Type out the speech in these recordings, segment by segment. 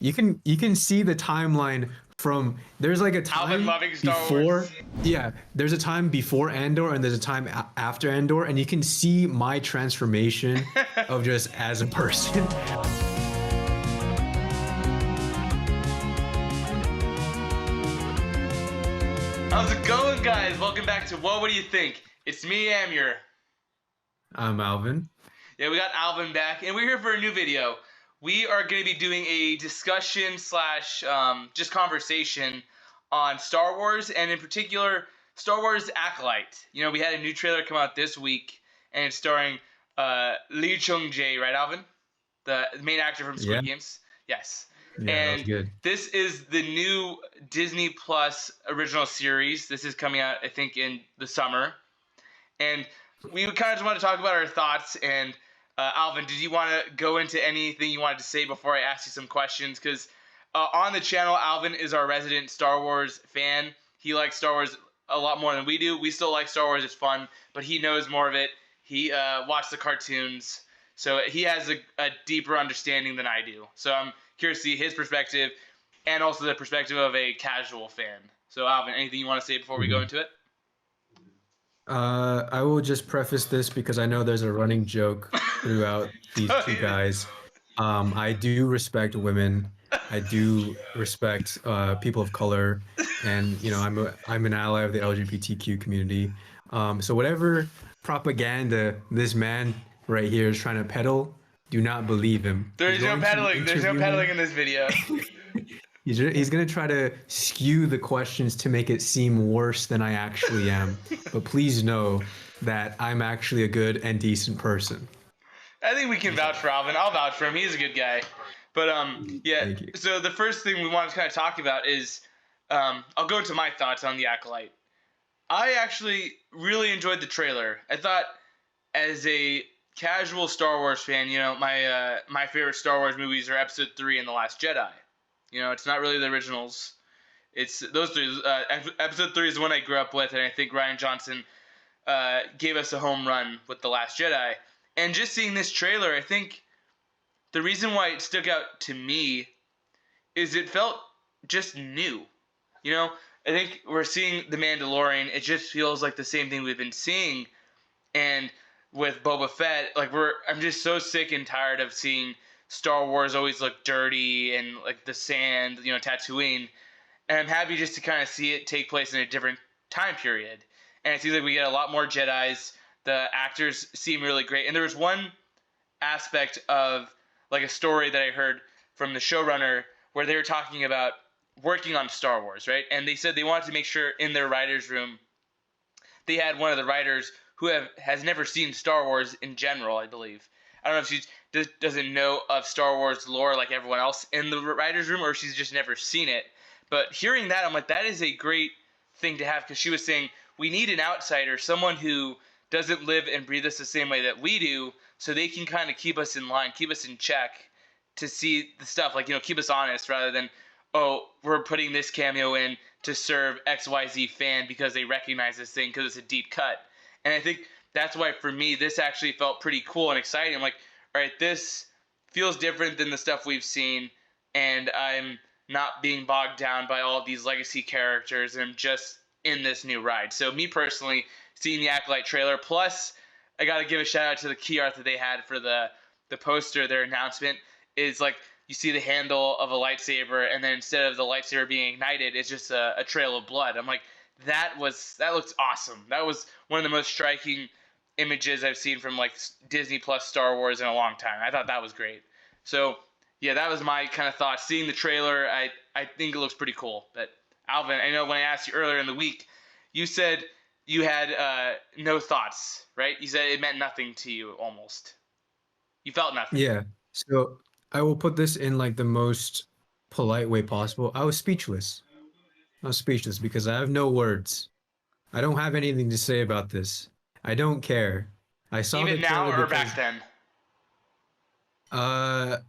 you can see the timeline from there's like a Alvin time loving Star before Wars. yeah, there's a time before Andor and there's a time after Andor, and you can see my transformation of just as a person. How's it going, guys? Welcome back to What Do You Think? It's me, Amir. I'm Alvin. Yeah, we got Alvin back, and we're here for a new video. We are going to be doing a discussion slash just conversation on Star Wars, and in particular, Star Wars Acolyte. You know, we had a new trailer come out this week, and it's starring Lee Chung-jae, right, Alvin? The main actor from Squid Yeah. Games. Yes. Yeah, that's And good. this is the new Disney Plus original series. This is coming out, I think, in the summer. And we kind of just want to talk about our thoughts. And Alvin, did you want to go into anything you wanted to say before I ask you some questions? Because on the channel, Alvin is our resident Star Wars fan. He likes Star Wars a lot more than we do. We still like Star Wars. It's fun. But he knows more of it. He watched the cartoons. So he has a deeper understanding than I do. So I'm curious to see his perspective and also the perspective of a casual fan. So Alvin, anything you want to say before we go into it? I will just preface this because I know there's a running joke throughout these two guys. I do respect women. I do respect people of color, and I'm an ally of the LGBTQ community. So whatever propaganda this man right here is trying to peddle, do not believe him. There's no peddling. There's no peddling in this video. He's going to try to skew the questions to make it seem worse than I actually am. But please know that I'm actually a good and decent person. I think we can vouch for Alvin. I'll vouch for him. He's a good guy. But yeah. Thank you. So the first thing we want to kind of talk about is I'll go into my thoughts on the Acolyte. I actually really enjoyed the trailer. I thought, as a casual Star Wars fan, my favorite Star Wars movies are Episode 3 and The Last Jedi. It's not really the originals. It's those three. Episode 3 is the one I grew up with, and I think Rian Johnson gave us a home run with The Last Jedi. And just seeing this trailer, I think the reason why it stuck out to me is it felt just new. I think we're seeing The Mandalorian. It just feels like the same thing we've been seeing. And with Boba Fett, I'm just so sick and tired of seeing Star Wars always look dirty and like the sand, Tatooine. And I'm happy just to kind of see it take place in a different time period. And it seems like we get a lot more Jedis. The actors seem really great. And there was one aspect of like a story that I heard from the showrunner where they were talking about working on Star Wars, right? And they said they wanted to make sure in their writer's room they had one of the writers who has never seen Star Wars in general, I believe. I don't know if she doesn't know of Star Wars lore like everyone else in the writer's room, or she's just never seen it. But hearing that, I'm like, that is a great thing to have, because she was saying we need an outsider, someone who doesn't live and breathe us the same way that we do, so they can kind of keep us in line, keep us in check to see the stuff, keep us honest, rather than, oh, we're putting this cameo in to serve XYZ fan because they recognize this thing because it's a deep cut. And I think that's why, for me, this actually felt pretty cool and exciting. I'm like, all right, this feels different than the stuff we've seen, and I'm not being bogged down by all of these legacy characters, and I'm just in this new ride. So me personally, seeing the Acolyte trailer, plus I got to give a shout out to the key art that they had for the poster, their announcement, is like you see the handle of a lightsaber, and then instead of the lightsaber being ignited, it's just a trail of blood. I'm like, that looks awesome. That was one of the most striking images I've seen from Disney Plus Star Wars in a long time. I thought that was great. So yeah, that was my kind of thoughts. Seeing the trailer, I think it looks pretty cool. But Alvin, I know when I asked you earlier in the week, you said you had no thoughts, right? You said it meant nothing to you almost. You felt nothing. Yeah. So I will put this in the most polite way possible. I was speechless. Because I have no words. I don't have anything to say about this. I don't care. I saw Even the now trailer or back then? I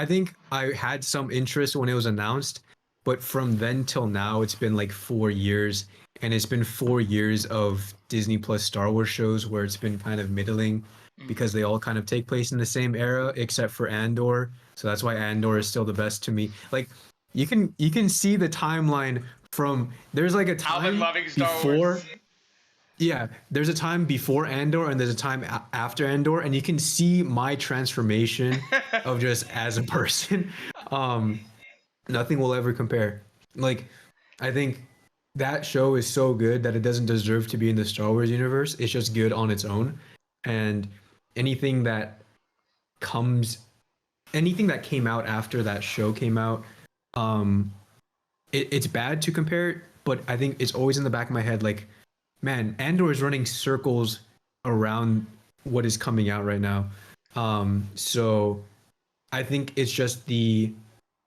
think I had some interest when it was announced, but from then till now, it's been 4 years, and it's been 4 years of Disney Plus Star Wars shows where it's been kind of middling. Mm. because they all kind of take place in the same era except for Andor. So that's why Andor is still the best to me. Like you can see the timeline from there's like a Alvin time loving Star before. Wars. Yeah, there's a time before Andor and there's a time after Andor, and you can see my transformation of just as a person. Um, Nothing will ever compare. Like, I think that show is so good that it doesn't deserve to be in the Star Wars universe. It's just good on its own. And anything that comes, anything that came out after that show came out, um, it's bad to compare it, but I think it's always in the back of my head, like, man, Andor is running circles around what is coming out right now. So I think it's just the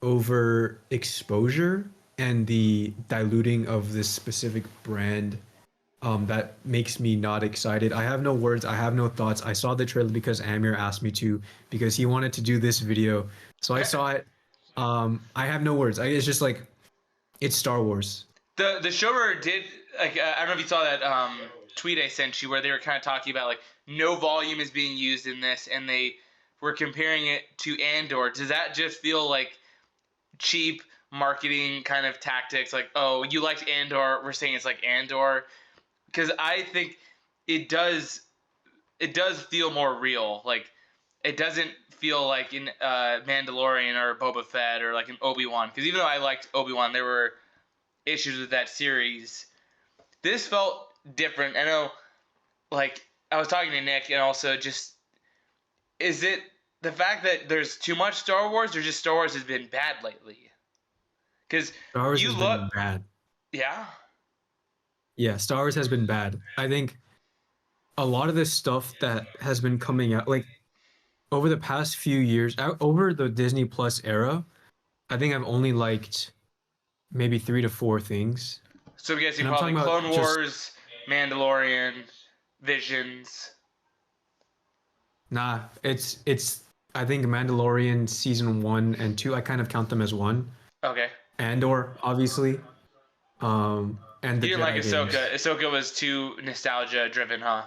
overexposure and the diluting of this specific brand that makes me not excited. I have no words. I have no thoughts. I saw the trailer because Amir asked me to because he wanted to do this video. So I saw it. I have no words. It's just like it's Star Wars. The showrunner did like I don't know if you saw that tweet I sent you where they were kind of talking about like no volume is being used in this, and they were comparing it to Andor. Does that just feel like cheap marketing kind of tactics? Like, oh, you liked Andor, we're saying it's like Andor, because I think it does feel more real. Like, it doesn't feel like in Mandalorian or Boba Fett or like in Obi-Wan. Because even though I liked Obi-Wan, there were issues with that series. This felt different. I know, like, I was talking to Nick, and also just, is it the fact that there's too much Star Wars, or just Star Wars has been bad lately? Because Star Wars you has look, been bad. yeah. Yeah, Star Wars has been bad. I think a lot of this stuff that has been coming out, like over the past few years, over the Disney Plus era, I think I've only liked maybe three to four things. So I'm guessing And I'm probably talking about Clone just, Wars, Mandalorian, Visions. nah, it's I think Mandalorian season 1 and 2, I kind of count them as one. Okay. Andor, obviously. And the You didn't like Jedi Ahsoka. games. Ahsoka was too nostalgia driven, huh?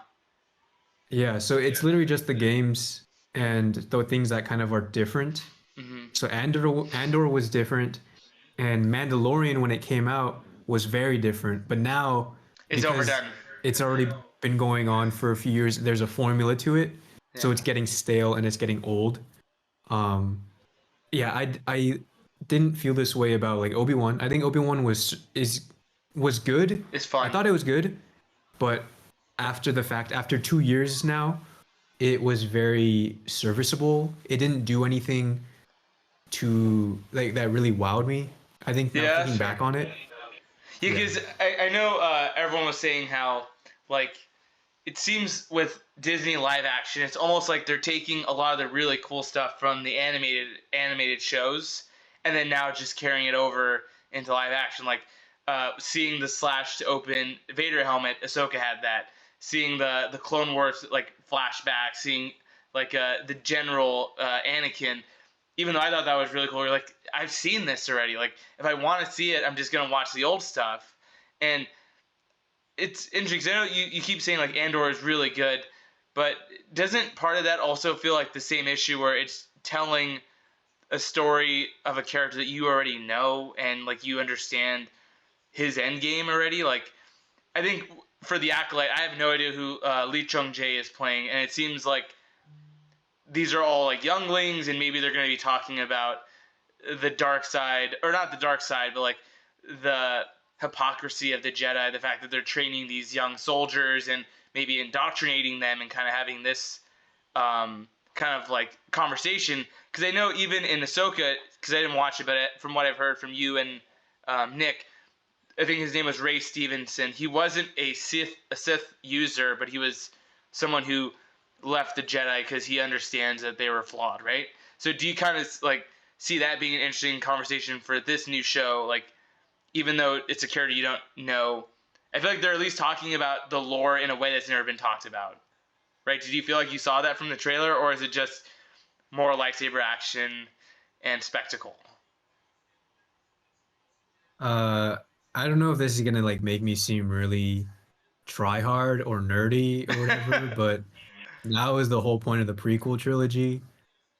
Yeah, so it's literally just the games and the things that kind of are different. Mm-hmm. So Andor was different, and Mandalorian when it came out was very different. But now, It's because overdone. it's already been going on for a few years, there's a formula to it, so Yeah. it's getting stale and it's getting old. Um, yeah, I didn't feel this way about like Obi-Wan. I think Obi-Wan was good. It's I fun. thought it was good, but after the fact, after 2 years now, it was very serviceable. It didn't do anything to like that really wowed me. I think now Yeah, that's thinking fair. back on it, Yeah, yeah. because I know everyone was saying how, like, it seems with Disney live action, it's almost like they're taking a lot of the really cool stuff from the animated shows, and then now just carrying it over into live action. Like seeing the slash to open Vader helmet, Ahsoka had that. Seeing the Clone Wars like flashback, seeing like the general Anakin. Even though I thought that was really cool, you're like, I've seen this already. Like, if I want to see it, I'm just gonna watch the old stuff. And it's interesting 'cause I know you keep saying like Andor is really good, but doesn't part of that also feel like the same issue where it's telling a story of a character that you already know and like you understand his end game already? Like, I think for the Acolyte, I have no idea who Lee Chung Jae is playing, and it seems like these are all like younglings, and maybe they're going to be talking about the dark side, or not the dark side, but like the hypocrisy of the Jedi, the fact that they're training these young soldiers and maybe indoctrinating them and kind of having this kind of like conversation. Because I know even in Ahsoka, because I didn't watch it, but from what I've heard from you and Nick, I think his name was Ray Stevenson. He wasn't a Sith user, but he was someone who left the Jedi because he understands that they were flawed, right? So do you kind of like see that being an interesting conversation for this new show? Like, even though it's a character you don't know, I feel like they're at least talking about the lore in a way that's never been talked about, right? Did you feel like you saw that from the trailer, or is it just more lightsaber action and spectacle? Uh, I don't know if this is gonna like make me seem really try hard or nerdy or whatever, but That was the whole point of the prequel trilogy.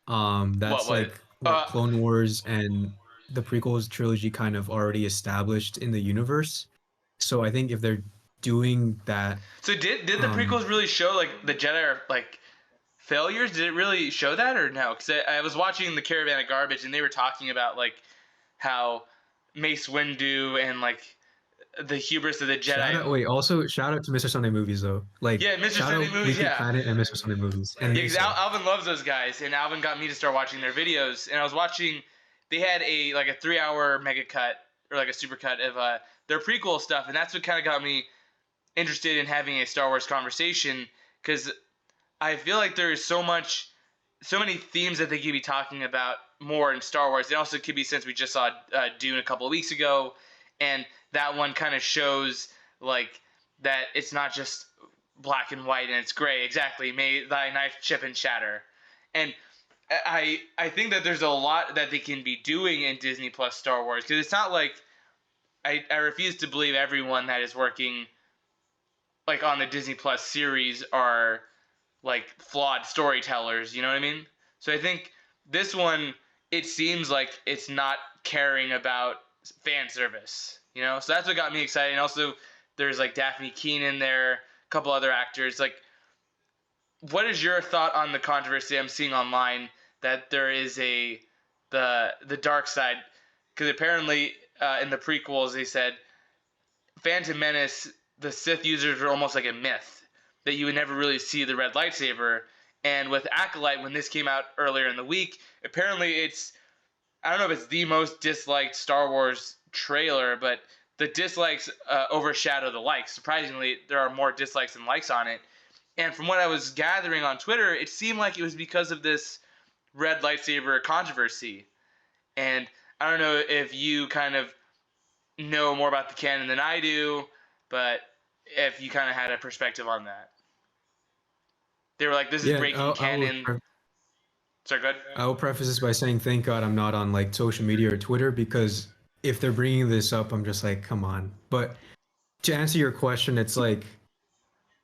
What That's was? like what Uh, Clone Wars and the prequels trilogy kind of already established in the universe. So I think if they're doing that, so did the um, prequels really show like the Jedi are like failures? Did it really show that or no? Because I was watching the Caravan of Garbage and they were talking about like how Mace Windu and like the hubris of the shout Jedi. out, wait, also shout out to Mr. Sunday Movies though. Like Yeah, Mr. shout Sunday out movies. Weekly Yeah, Planet and Mr. Sunday Movies and yeah. Because Mesa. Alvin loves those guys, and Alvin got me to start watching their videos. And I was watching. They had a like a 3 hour mega cut or like a super cut of their prequel stuff, and that's what kind of got me interested in having a Star Wars conversation because I feel like there is so many themes that they could be talking about more in Star Wars. It also could be since we just saw Dune a couple of weeks ago, and that one kind of shows like that it's not just black and white and it's gray. Exactly, may thy knife chip and shatter, and I think that there's a lot that they can be doing in Disney Plus Star Wars because it's not like I refuse to believe everyone that is working like on the Disney Plus series are like flawed storytellers, you know what I mean? So I think this one it seems like it's not caring about fan service, you know? So that's what got me excited. And also there's like Daphne Keane in there, a couple other actors. Like what is your thought on the controversy I'm seeing online that there is the dark side because apparently in the prequels they said Phantom Menace, the Sith users were almost like a myth that you would never really see the red lightsaber. And with Acolyte, when this came out earlier in the week, apparently it's I don't know if it's the most disliked Star Wars trailer, but the dislikes overshadow the likes. Surprisingly, there are more dislikes than likes on it. And from what I was gathering on Twitter, it seemed like it was because of this red lightsaber controversy. And I don't know if you kind of know more about the canon than I do, but if you kind of had a perspective on that. They were like, this is Yeah, breaking canon. Sorry, go ahead. I will preface this by saying thank God I'm not on like social media or Twitter because if they're bringing this up, I'm just like, come on. But to answer your question, it's like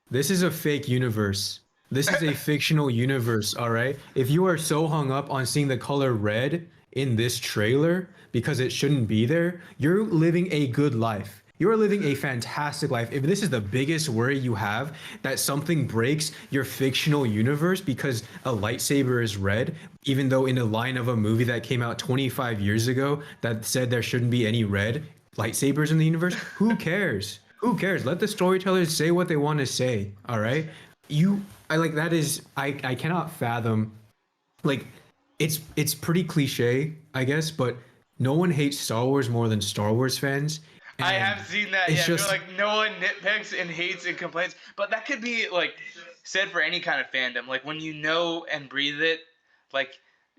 this is a fake universe. This is a fictional universe, all right? If you are so hung up on seeing the color red in this trailer because it shouldn't be there, you're living a good life. You're living a fantastic life. If this is the biggest worry you have, that something breaks your fictional universe because a lightsaber is red, even though in a line of a movie that came out 25 years ago that said there shouldn't be any red lightsabers in the universe, who cares? Who cares? Let the storytellers say what they want to say. All right. I like that is I cannot fathom like it's pretty cliche, I guess, but no one hates Star Wars more than Star Wars fans. I And have seen that. it's Yeah, they're just like no one nitpicks and hates and complains, but that could be like said for any kind of fandom. Like when you know and breathe it, like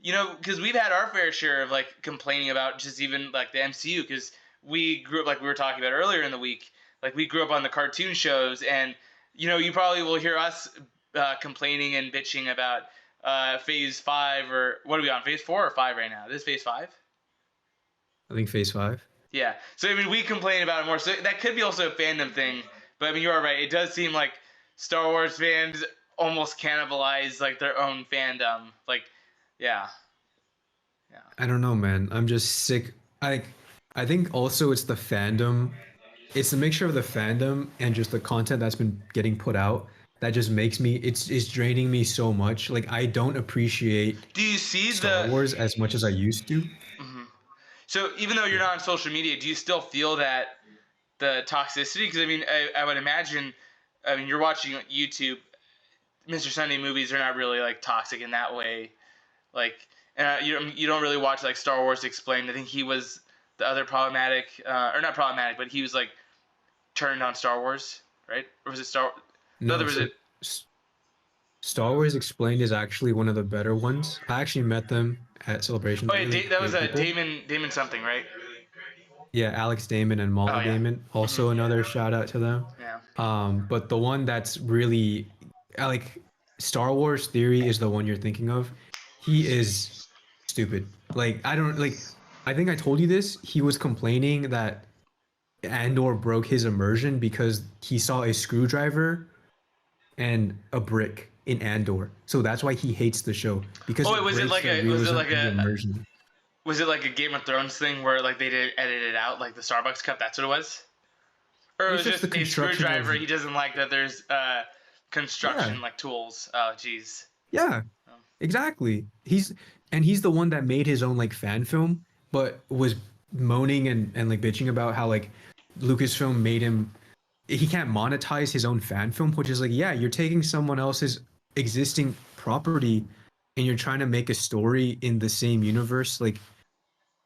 because we've had our fair share of like complaining about just even like the MCU because we grew up like we were talking about earlier in the week. Like we grew up on the cartoon shows, and you probably will hear us complaining and bitching about Phase 5 or what are we on Phase 4 or 5 right now? This is Phase 5. I think Phase 5. Yeah. So I mean, we complain about it more. So that could be also a fandom thing. But I mean, you are right. It does seem like Star Wars fans almost cannibalize like their own fandom. Like, yeah, yeah. I don't know, man. I'm just sick. I think also it's the fandom. It's a mixture of the fandom and just the content that's been getting put out that just makes me it's draining me so much. Like I don't appreciate Do you see Star the? Wars as much as I used to. Mhm. So even though you're not on social media, do you still feel that the toxicity? Because I mean, I would imagine. I mean, you're watching YouTube. Mr. Sunday movies are not really like toxic in that way. Like, you don't really watch like Star Wars Explained. I think he was the other problematic, or not problematic, but he was like turned on Star Wars, right? Or was it Star? No, No, there was so it. Star Wars Explained is actually one of the better ones. I actually met them at Celebration. Oh They're yeah, really that was great a people. Damon something, right? Yeah, Alex Damon and Oh Molly yeah. Damon. Hmm. Also another shout out to them. Yeah. But the one that's really like Star Wars Theory is the one you're thinking of. He is stupid. Like I don't like. I think I told you this. He was complaining that Andor broke his immersion because he saw a screwdriver and a brick in Andor. So that's why he hates the show, because Oh, it wait, was it breaks like the a was it realism like and the a immersion. was it like a Game of Thrones thing where like they did edit it out, like the Starbucks cup? That's what it was. Or it It's was just the just a construction screwdriver. of, He doesn't like that there's yeah, construction like tools. Oh, jeez. yeah, exactly. He's the one that made his own like fan film, but was moaning and like bitching about how like Lucasfilm made him, he can't monetize his own fan film, which is like, yeah, you're taking someone else's existing property and you're trying to make a story in the same universe. Like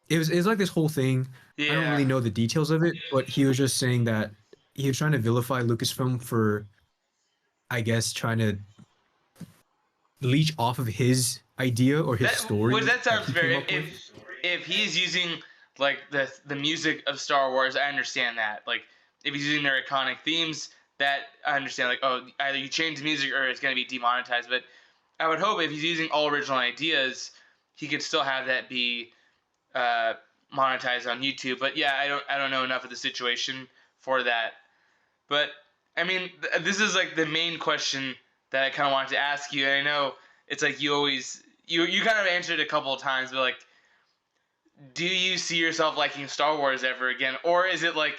it was like this whole thing. I don't Yeah. really know the details of it, but he was just saying that he was trying to vilify Lucasfilm for, I guess, trying to leech off of his idea or his story That that sounds he came very up with. if he's using like the music of Star Wars, I understand that. Like if he's using their iconic themes, that I understand. Like oh, either you change the music or it's gonna be demonetized. But I would hope if he's using all original ideas, he could still have that be uh, monetized on YouTube. But yeah, I don't know enough of the situation for that. But I mean, this is like the main question that I kind of wanted to ask you, and I know it's like you always you kind of answered it a couple of times, but like, do you see yourself liking Star Wars ever again, or is it like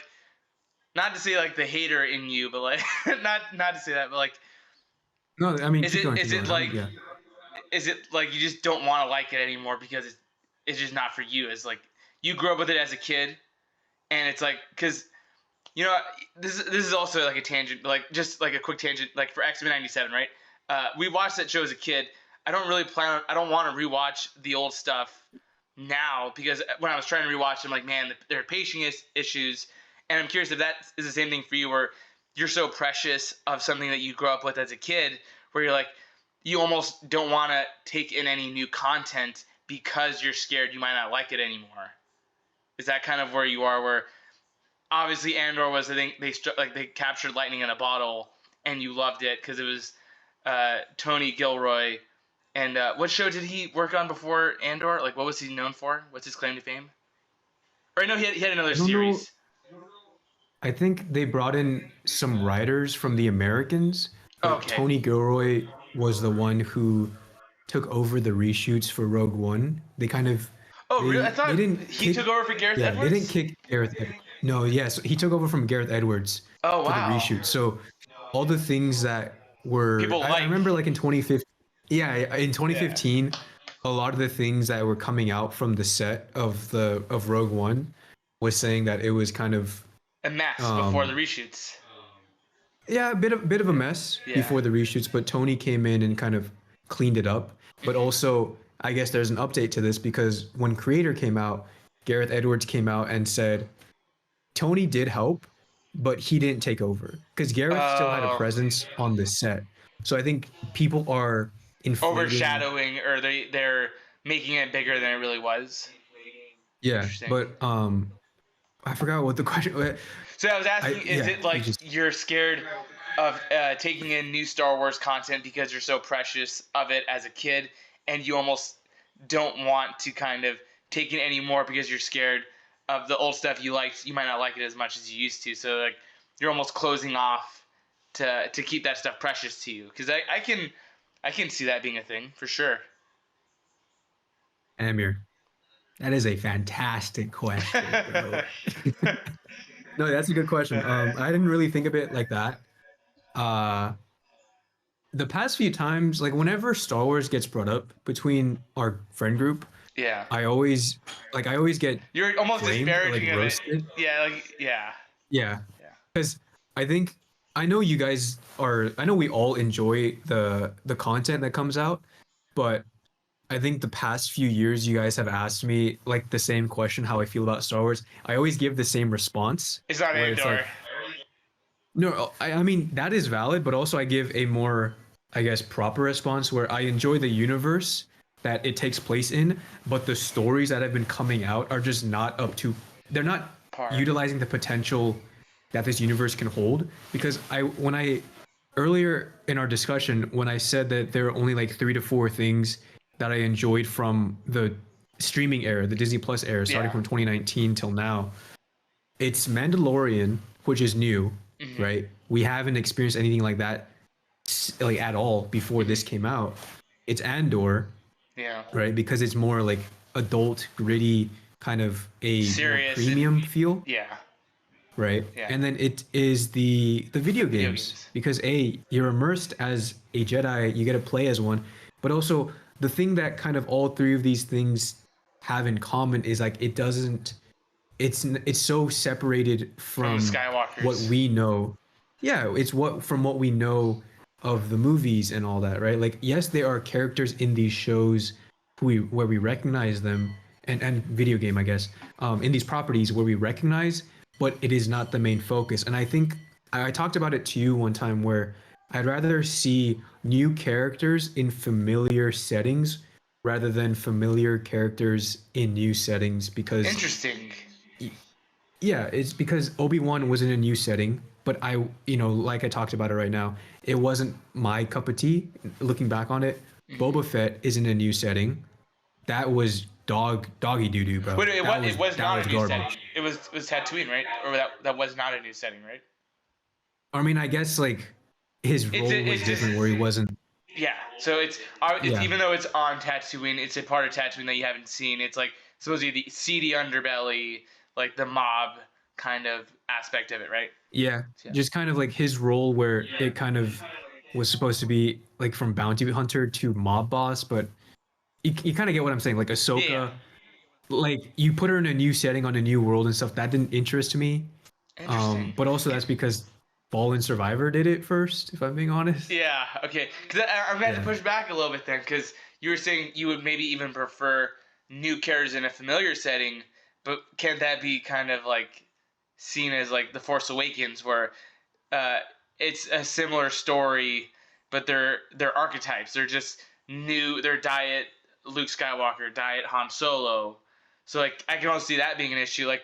not to say like the hater in you, but like not to say that, but like, No, I mean, is it keep going. Yeah. is it like you just don't want to like it anymore because it's just not for you? It's like you grew up with it as a kid, and it's like because you know, this is also like a tangent, like just like a quick tangent, like for X-Men '97, right? We watched that show as a kid. I don't really plan on. I don't want to rewatch the old stuff now because when I was trying to rewatch, I'm like, man, there are pacing issues, and I'm curious if that is the same thing for you, where you're so precious of something that you grew up with as a kid, where you're like, you almost don't want to take in any new content because you're scared you might not like it anymore. Is that kind of where you are? Where obviously Andor was, I think they captured lightning in a bottle, and you loved it because it was Tony Gilroy. And what show did he work on before Andor? Like, what was he known for? What's his claim to fame? Or no, he had another I don't know. series. I think they brought in some writers from the Americans, but Okay. Tony Gilroy was the one who took over the reshoots for Rogue One. They kind of Oh, really? I they thought didn't he kick took over for Gareth yeah, they didn't Edwards. kick Gareth no, yes, he took over from Gareth Edwards Oh, for the wow. reshoot. So all the things that were People I like. remember like in 2015, yeah, in 2015, a lot of the things that were coming out from the set of Rogue One was saying that it was kind of A mess before the um reshoots. yeah, a bit of a mess Yeah. before the reshoots, but Tony came in and kind of cleaned it up. But Mm-hmm. also, I guess there's an update to this because when Creator came out, Gareth Edwards came out and said Tony did help, but he didn't take over because Gareth still had a Oh, presence on the set. So I think people are inflating. overshadowing, or they're making it bigger than it really was. Yeah, Interesting. but I forgot what the question was. So I was I asking, is yeah, it you like just you're scared of taking in new Star Wars content because you're so precious of it as a kid, and you almost don't want to kind of take in any more because you're scared of the old stuff you liked. You might not like it as much as you used to. So like you're almost closing off to keep that stuff precious to you. Because I can see that being a thing for sure. Amir. That is a fantastic question, bro. No, that's a good question. I didn't really think of it like that. Uh, the past few times, like whenever Star Wars gets brought up between our friend group, Yeah. I always get You're almost flamed or like disparaging of it. roasted. Yeah, like yeah. Yeah, Yeah. because I think I know you guys are. I know we all enjoy the content that comes out, but I think the past few years you guys have asked me like the same question, how I feel about Star Wars. I always give the same response, It's not where it's Andor. like, no, I mean that is valid, but also I give a more, I guess, proper response where I enjoy the universe that it takes place in, but the stories that have been coming out are just not up to, they're not Par. utilizing the potential that this universe can hold. Because when I earlier in our discussion, when I said that there are only like 3 to 4 things that I enjoyed from the streaming era, the Disney Plus era, starting Yeah. from 2019 till now, it's Mandalorian, which is new, Hmm. right? We haven't experienced anything like that like at all before Hmm. this came out. It's Andor, Yeah. right? Because it's more like adult, gritty, kind of a more Serious and premium feel, yeah, right? yeah. And then it is the video Video games games. because you're immersed as a Jedi, you get to play as one, but also the thing that kind of all three of these things have in common is like it doesn't it's so separated From the from what Skywalkers. we know. Yeah, it's what from what we know of the movies and all that, right? Like, yes, there are characters in these shows where we recognize them, and video game, I guess, in these properties where we recognize, but it is not the main focus. And I think I talked about it to you one time where I'd rather see new characters in familiar settings rather than familiar characters in new settings because Interesting. yeah, it's because Obi-Wan was in a new setting, but like I talked about it right now, it wasn't my cup of tea. Looking back on it, Hmm. Boba Fett is in a new setting. That was doggy doo doo, bro. But it That was was it was that not was a new setting. garbage. It was Tatooine, right? Or that was not a new setting, right? I mean, I guess like his role was It's just different, where he wasn't. yeah. So it's Yeah, even though it's on Tatooine, it's a part of Tatooine that you haven't seen. It's like supposed to be the seedy underbelly, like the mob kind of aspect of it, right? yeah, So, yeah. just kind of like his role where it kind of was supposed to be like from bounty hunter to mob boss, but you kind of get what I'm saying. Like Yeah. Ahsoka, like you put her in a new setting on a new world and stuff that didn't interest me. Interesting. But also that's because Fallen Survivor did it first, if I'm being honest. Yeah. Okay. Because I'm gonna have to Yeah. push back a little bit then, because you were saying you would maybe even prefer new characters in a familiar setting, but can't that be kind of like seen as like the Force Awakens, where uh, it's a similar story, but they're archetypes. They're just new. They're diet Luke Skywalker, diet Han Solo. So like I can also see that being an issue. Like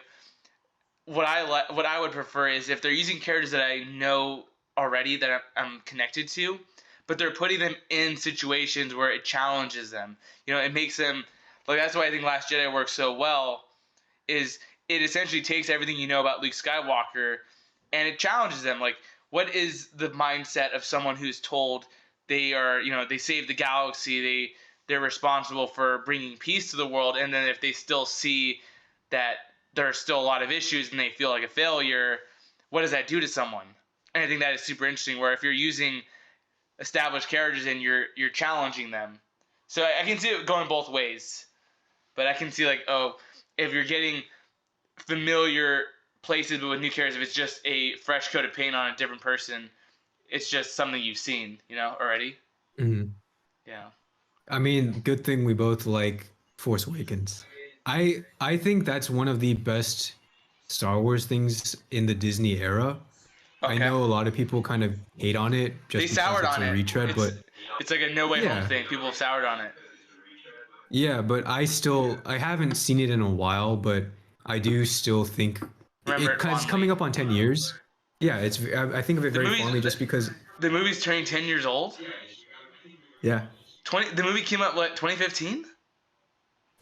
what I would prefer is if they're using characters that I know already that I'm connected to, but they're putting them in situations where it challenges them. You know, it makes them like that's why I think Last Jedi works so well. Is it essentially takes everything you know about Luke Skywalker and it challenges them. Like, what is the mindset of someone who's told they are, they saved the galaxy, they're responsible for bringing peace to the world, and then if they still see that there are still a lot of issues and they feel like a failure, what does that do to someone? And I think that is super interesting. Where if you're using established characters and you're challenging them, so I can see it going both ways. But I can see like, oh, if you're getting familiar places but with new characters, if it's just a fresh coat of paint on a different person, it's just something you've seen, already. Mhm. Yeah. I mean, good thing we both like Force Awakens. I think that's one of the best Star Wars things in the Disney era. I Okay. know a lot of people kind of hate on it They just because soured it's on a it. retread, It's but it's like a No Way Home yeah. thing. People have soured on it. Yeah, but I haven't seen it in a while, but I do still think Remember it it cuz it's coming fondly. up on 10 years. Yeah, I think of it The very movie's fondly the, just because the movie's turning 10 years old. yeah. 20. The movie came out what 2015.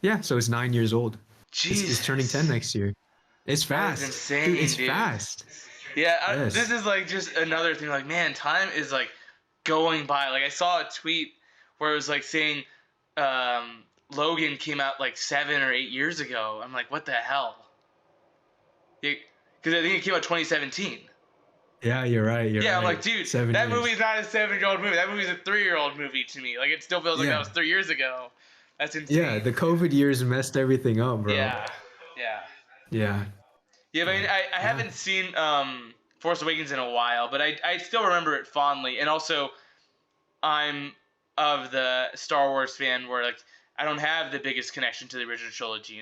Yeah, so it's 9 years old. It's turning 10 Jesus, next year. It's that is fast. Dude, insane, it's dude. fast. Yeah, this Yes. is like just another thing. Like, man, time is like going by. Like, I saw a tweet where it was like saying Logan came out like 7 or 8 years ago. I'm like, what the hell? Because I think it came out 2017. Yeah, you're right. You're Yeah, I'm like, right. dude, 7 that years. movie's not a 7-year-old movie. That movie's a 3-year-old movie to me. Like, it still feels like that Yeah. was 3 years ago. That's Yeah, insane. the COVID years messed everything up, bro. Yeah, yeah. Yeah. Yeah, but But I yeah. haven't seen Force Awakens in a while, but I still remember it fondly. And also, I'm of the Star Wars fan where like I don't have the biggest connection to the original trilogy.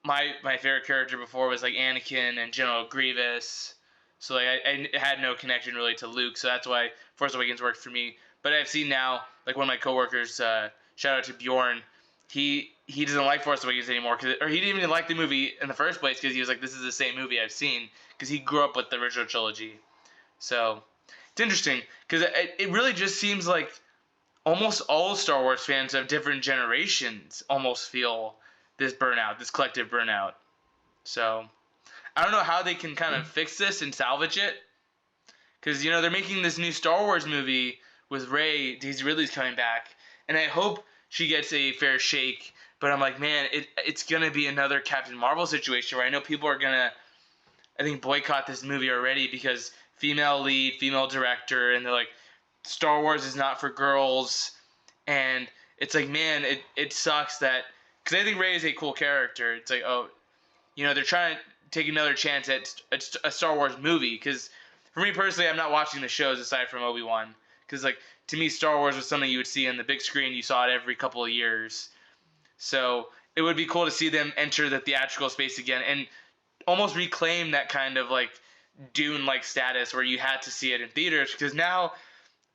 My favorite character before was like Anakin and General Grievous, so like I had no connection really to Luke. So that's why Force Awakens worked for me. But I've seen now like one of my coworkers, shout out to Bjorn, he doesn't like Force Awakens anymore, or he didn't even like the movie in the first place because he was like, this is the same movie I've seen, because he grew up with the original trilogy. So it's interesting because it really just seems like almost all Star Wars fans of different generations almost feel this burnout, this collective burnout. So I don't know how they can kind of fix this and salvage it, because they're making this new Star Wars movie with Rey. Daisy Ridley's coming back, and I hope she gets a fair shake. But I'm like, man, it's gonna be another Captain Marvel situation where I know people are gonna, I think, boycott this movie already because female lead, female director, and they're like, Star Wars is not for girls, and it's like, man, it sucks that, because I think Rey is a cool character. It's like, oh, they're trying to take another chance at a Star Wars movie. Because for me personally, I'm not watching the shows aside from Obi-Wan. Because like to me, Star Wars was something you would see on the big screen. You saw it every couple of years. So it would be cool to see them enter the theatrical space again and almost reclaim that kind of like Dune-like status where you had to see it in theaters. Because now,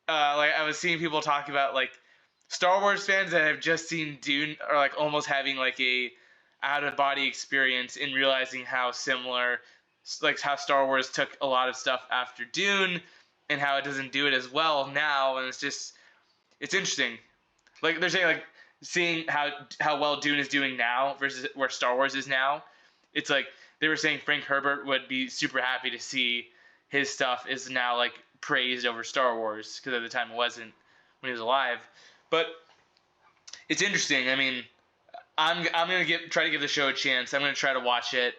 like I was seeing people talk about like Star Wars fans that have just seen Dune are like almost having like a out of body experience in realizing how similar, like how Star Wars took a lot of stuff after Dune and how it doesn't do it as well now. And it's interesting. Like they're saying, like seeing how well Dune is doing now versus where Star Wars is now. It's like they were saying Frank Herbert would be super happy to see his stuff is now like praised over Star Wars because at the time it wasn't when he was alive. But it's interesting. I mean, I'm gonna try to give the show a chance. I'm gonna try to watch it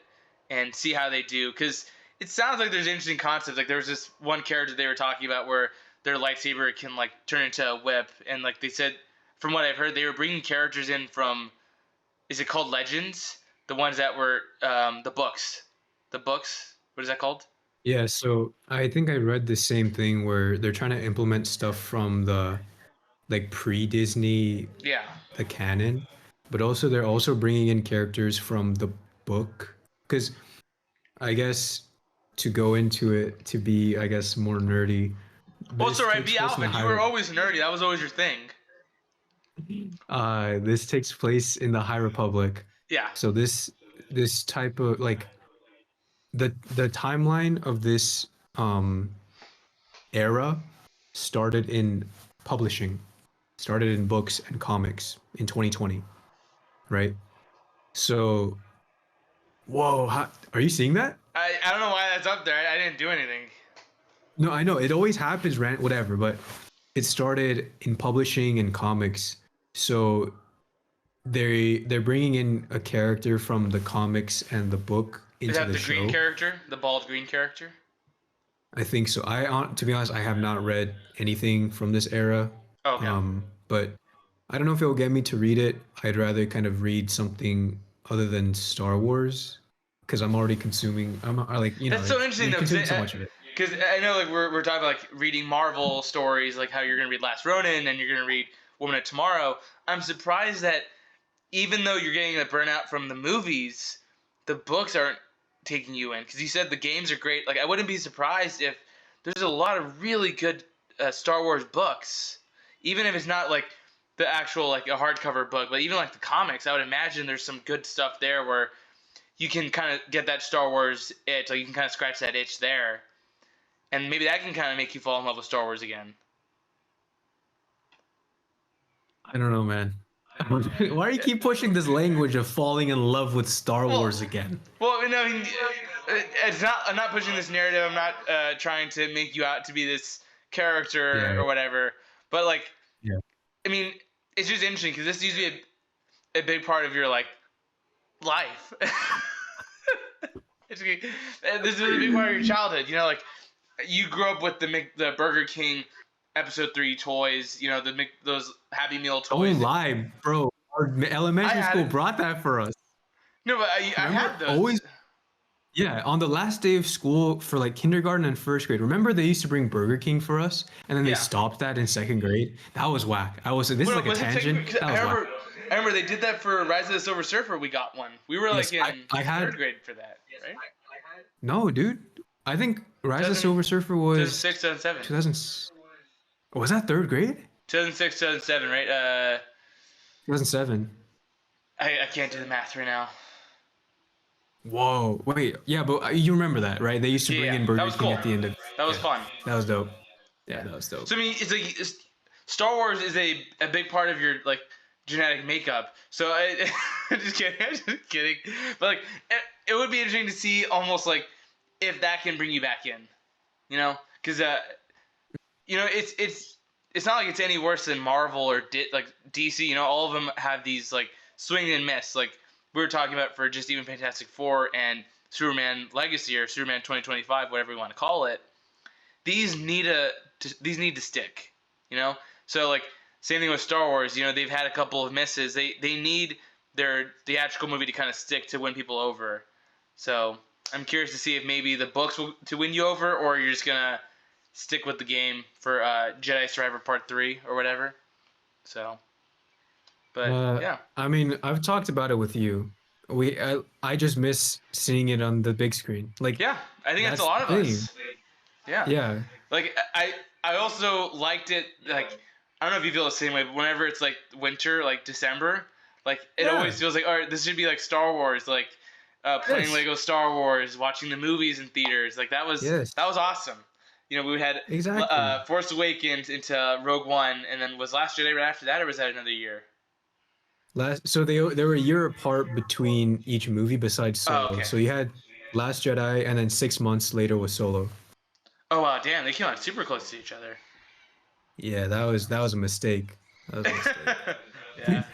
and see how they do because it sounds like there's interesting concepts. Like there was this one character they were talking about where their lightsaber can like turn into a whip, and like they said, from what I've heard, they were bringing characters in from, is it called Legends? The ones that were the books. The books. What is that called? Yeah, so I think I read the same thing where they're trying to implement stuff from the like pre-Disney, Yeah. the canon, but also they're also bringing in characters from the book because I guess to go into it to be, I guess, more nerdy. Well, it's This alright. takes Be place in the Alvin. You were always nerdy. That was always your thing. this takes place in the High Republic. Yeah. So this type of like the timeline of this era started in publishing, started in books and comics in 2020, right? So, whoa, are you seeing that? I don't know why that's up there. I didn't do anything. No, I know it always happens, whatever, but it started in publishing and comics. So they're bringing in a character from the comics and the book Is into that the the green show. character? The bald green character? I think so. To be honest, I have not read anything from this era. Oh, okay. But I don't know if it will get me to read it. I'd rather kind of read something other than Star Wars because I'm already consuming. I like, That's so interesting you're though, consuming so much of it. because I know like we're talking about like reading Marvel stories, like how you're gonna read Last Ronin and you're gonna read Woman of Tomorrow. I'm surprised that even though you're getting the burnout from the movies, the books aren't taking you in. Because you said the games are great. Like I wouldn't be surprised if there's a lot of really good Star Wars books, even if it's not like the actual like a hardcover book, but even like the comics. I would imagine there's some good stuff there where you can kind of get that Star Wars itch. Like you can kind of scratch that itch there, and maybe that can kind of make you fall in love with Star Wars again. I don't know, man. Why do you keep pushing this language of falling in love with Star Well, Wars again? Well, I mean, it's not. I'm not pushing this narrative. I'm not trying to make you out to be this character Yeah, or whatever. But like, yeah. I mean, it's just interesting because this used to be a big part of your like life. This is a big part of your childhood. Like you grew up with the Burger King Episode 3 toys. Those Happy Meal toys. Don't lie, bro. Our elementary had school it. brought that for us. No, but I Remember? had those. Always. Yeah, on the last day of school for like kindergarten and first grade. Remember they used to bring Burger King for us, and then they Yeah. stopped that in second grade. That was whack. This is like a Was it tangent. second- That was whack. I remember they did that for Rise of the Silver Surfer. We got one. We were like Yes, in I had- third grade for that, right? No, dude. I think Rise of the 2000 Silver Surfer was 2006, 2007. 2000. Was that third grade? 2006, 2007, right? 2007. I can't do the math right now. Whoa, wait, yeah, but you remember that, right? They used to bring Yeah, in that Burger was King cool. at the end of. That was yeah, fun. That was dope. Yeah, that was dope. So I mean, Star Wars is a big part of your like genetic makeup. So I'm just kidding. I'm just kidding. But like, it would be interesting to see almost like if that can bring you back in. because it's not like it's any worse than Marvel or like DC. You know, all of them have these like swing and miss. Like we were talking about for just even Fantastic Four and Superman Legacy or Superman 2025, whatever you want to call it. These need to stick. You know, so like same thing with Star Wars. You know, they've had a couple of misses. They need their theatrical movie to kind of stick to win people over. So I'm curious to see if maybe the books will to win you over, or you're just gonna stick with the game for Jedi Survivor Part 3 or whatever. So, but yeah, I mean, I've talked about it with you. I just miss seeing it on the big screen. Like yeah, I think that's a that's lot the of thing. us. Yeah, Yeah. like I also liked it. Like I don't know if you feel the same way, but whenever it's like winter, like December, like it Yeah. always feels like all right, this should be like Star Wars, like playing Yes. Lego Star Wars, watching the movies in theaters. Like Yes. that was awesome. You know, we had Exactly. Force Awakens into Rogue One, and then was Last Jedi right after that, or was that another year? So they were a year apart between each movie besides Oh, Solo. okay. So you had Last Jedi and then 6 months later was Solo. Oh wow, damn, they came out super close to each other. Yeah, that was a mistake. That was a mistake. Yeah,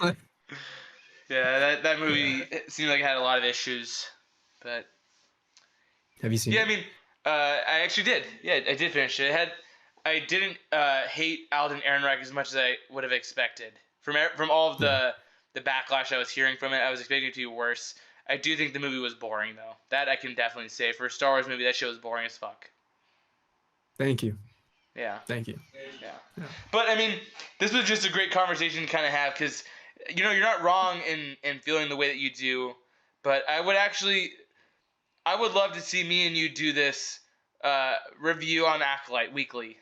yeah, that Yeah. movie it seemed like it had a lot of issues, but Have you seen yeah, I it? mean, I actually did. Yeah, I did finish it. I didn't hate Alden Ehrenreich as much as I would have expected from all of Yeah. the backlash I was hearing from it. I was expecting it to be worse. I do think the movie was boring though. That I can definitely say for a Star Wars movie, that shit was boring as fuck. Thank you. Yeah, Thank you. yeah. Yeah. But I mean, this was just a great conversation to kind of have because you know you're not wrong in feeling the way that you do. But I would love to see me and you do this review on Acolyte weekly.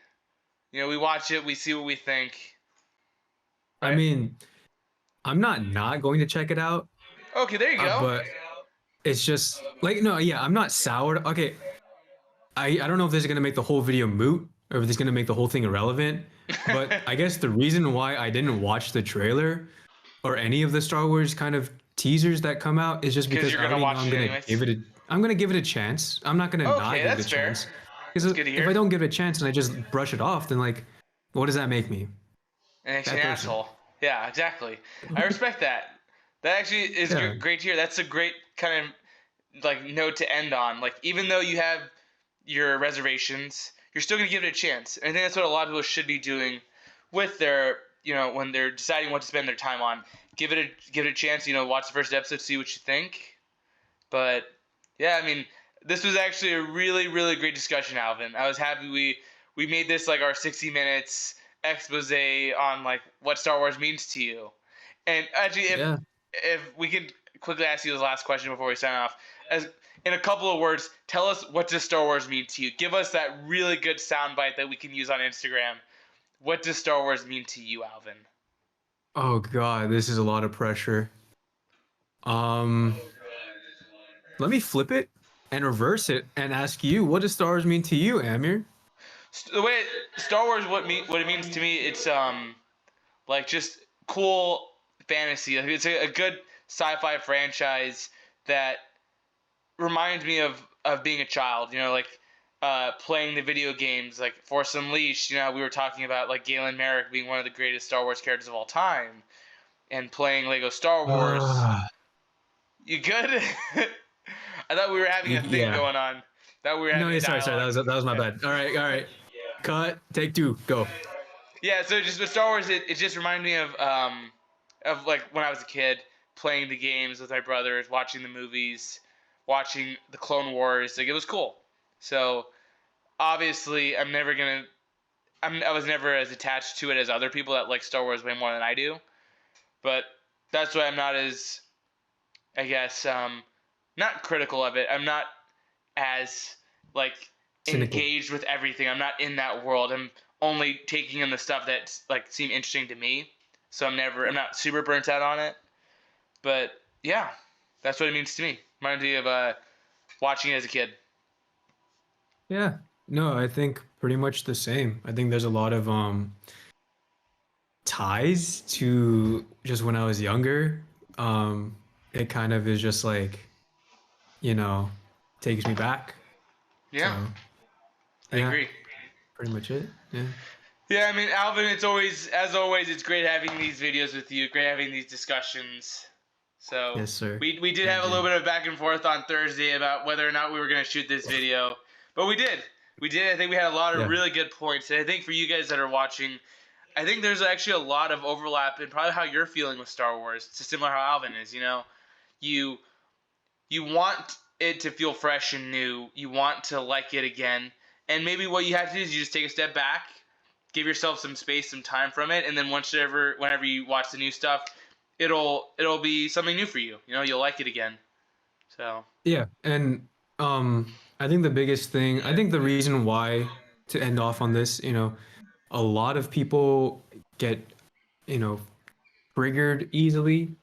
You know, we watch it, we see what we think, I right? mean, I'm not going to check it out, Okay, there you go. but it's just like no, yeah, I'm not soured. Okay, I don't know if this is gonna make the whole video moot or if this is gonna make the whole thing irrelevant, but I guess the reason why I didn't watch the trailer or any of the Star Wars kind of teasers that come out is just Because because you're I gonna already know watch it anyways. I'm gonna give it a chance. I'm not gonna not Okay, give it a that's fair. chance. Because That's good to if I hear. don't give it a chance and I just brush it off, then like, what does that make me? And actually Bad an person. asshole. Yeah, exactly. I respect that. That actually is Yeah. great to hear. That's a great kind of like note to end on. Like even though you have your reservations, you're still gonna give it a chance. And I think that's what a lot of people should be doing with their you know when they're deciding what to spend their time on. Give it a chance. You know, watch the first episode, see what you think. But yeah, I mean, this was actually a really great discussion, Alvin. I was happy we made this like our 60 minutes expose on like what Star Wars means to you. And actually, Yeah. if we could quickly ask you this last question before we sign off, as in a couple of words, tell us what does Star Wars mean to you? Give us that really good soundbite that we can use on Instagram. What does Star Wars mean to you, Alvin? Oh God, this is a lot of pressure. Um, Let me flip it and reverse it and ask you, what does Star Wars mean to you, Amir? The way Star Wars what it means to me, it's like just cool fantasy. Like it's a good sci-fi franchise that reminds me of being a child. You know, like playing the video games like Force Unleashed. You know, we were talking about like Galen Merrick being one of the greatest Star Wars characters of all time, and playing Lego Star Wars. Uh, You good? I thought we were having a thing yeah. going on. Thought we were No, having a yeah, sorry. dialogue. That was my Yeah. bad. All right, all right. Cut. Take two. Go. Yeah, so just with Star Wars, it just reminded me of like when I was a kid playing the games with my brothers, watching the movies, watching the Clone Wars. Like it was cool. So obviously, I was never as attached to it as other people that like Star Wars way more than I do. But that's why I'm not as I guess not critical of it. I'm not as like Cynical. engaged with everything. I'm not in that world. I'm only taking in the stuff that like seem interesting to me. So I'm not super burnt out on it. But yeah, that's what it means to me. Reminds me of watching it as a kid. Yeah. No, I think pretty much the same. I think there's a lot of ties to just when I was younger. It kind of is just like, you know, takes me back. Yeah, So, I yeah. agree. pretty much it. Yeah. Yeah, I mean, Alvin, it's always, as always, it's great having these videos with you. Great having these discussions. So Yes, sir. we did I have a little agree. bit of back and forth on Thursday about whether or not we were going to shoot this video, but we did. We did. I think we had a lot of Yeah. really good points, and I think for you guys that are watching, I think there's actually a lot of overlap in probably how you're feeling with Star Wars. It's similar how Alvin is. You know, you you want it to feel fresh and new. You want to like it again, and maybe what you have to do is you just take a step back, give yourself some space, some time from it, and then whenever you watch the new stuff, it'll be something new for you. You know, you'll like it again. So Yeah, and I think the biggest thing, I think the reason why to end off on this, a lot of people get, you know, triggered easily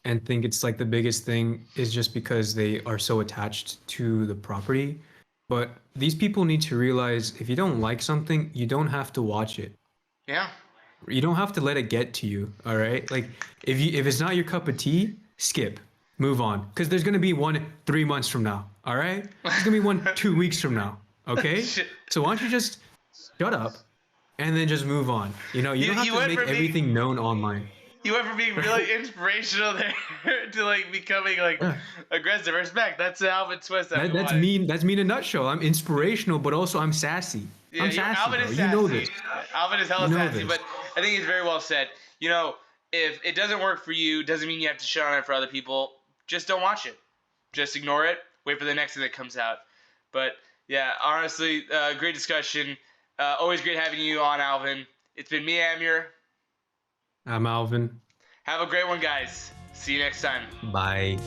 and think it's like the biggest thing is just because they are so attached to the property. But these people need to realize if you don't like something, you don't have to watch it. yeah, You don't have to let it get to you, all right? Like if it's not your cup of tea, skip. Move on. Because there's gonna be one 3 months from now. All right? There's gonna be one 2 weeks from now. Okay? shit. So why don't you just shut up and then just move on? You You don't have you to went make from being everything known online. you went from being really inspirational there to like becoming like Yeah. aggressive. Respect. That's the Alvin twist that we That's wanted. mean. That's me in a nutshell. I'm inspirational, but also I'm sassy. Yeah, I'm sassy, Alvin bro. is You know sassy. this. Alvin is hella You know sassy, this. but I think it's very well said. You know, if it doesn't work for you, doesn't mean you have to shit on it for other people. Just don't watch it. Just ignore it. Wait for the next thing that comes out. But yeah, honestly, great discussion. Always great having you on, Alvin. It's been me, Amir. I'm Alvin. Have a great one, guys. See you next time. Bye.